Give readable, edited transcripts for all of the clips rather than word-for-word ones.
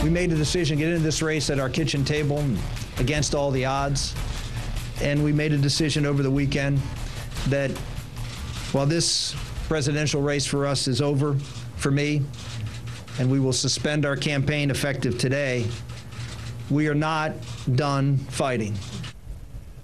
We made a decision to get into this race at our kitchen table against all the odds. And we made a decision over the weekend that while this presidential race for us is over for me, and we will suspend our campaign effective today, we are not done fighting.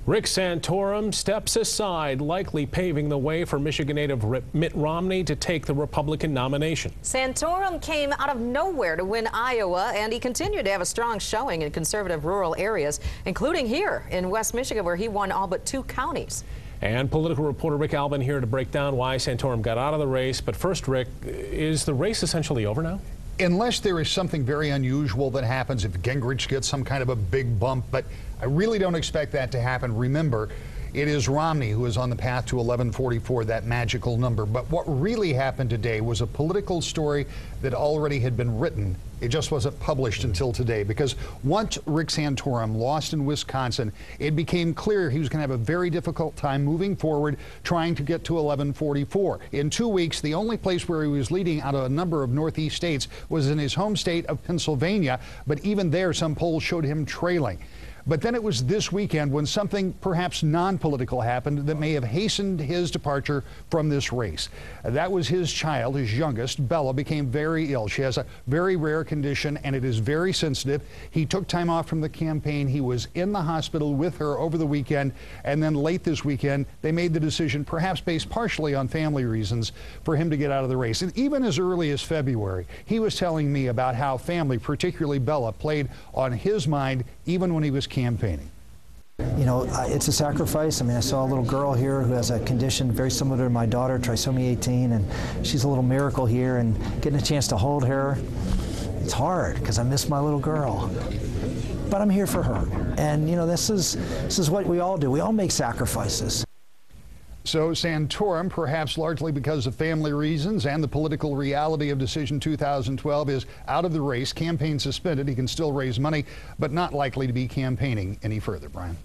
Rick Santorum steps aside, likely paving the way for Michigan native Mitt Romney to take the Republican nomination. Santorum came out of nowhere to win Iowa, and he continued to have a strong showing in conservative rural areas, including here in West Michigan, where he won all but 2 counties. And political reporter Rick Albin here to break down why Santorum got out of the race. But first, Rick, is the race essentially over now? Unless there is something very unusual that happens, if Gingrich gets some kind of a big bump, but I really don't expect that to happen. Remember, it is Romney who is on the path to 1144, that magical number. But what really happened today was a political story that already had been written. It just wasn't published until today, because once Rick Santorum lost in Wisconsin, it became clear he was going to have a very difficult time moving forward trying to get to 1144. In 2 weeks, the only place where he was leading out of a number of Northeast states was in his home state of Pennsylvania, but even there some polls showed him trailing. But then it was this weekend when something perhaps non-political happened that may have hastened his departure from this race. That was his child, his youngest, Bella, became very ill. She has a very rare condition, and it is very sensitive. He took time off from the campaign. He was in the hospital with her over the weekend, and then late this weekend, they made the decision, perhaps based partially on family reasons, for him to get out of the race. And even as early as February, he was telling me about how family, particularly Bella, played on his mind even when he was campaigning. You know, it's a sacrifice. I mean, I saw a little girl here who has a condition very similar to my daughter, trisomy 18, and she's a little miracle here, and getting a chance to hold her, it's hard because I miss my little girl. But I'm here for her. And, you know, this is what we all do. We all make sacrifices. So Santorum, perhaps largely because of family reasons and the political reality of Decision 2012, is out of the race, campaign suspended. He can still raise money, but not likely to be campaigning any further. Brian.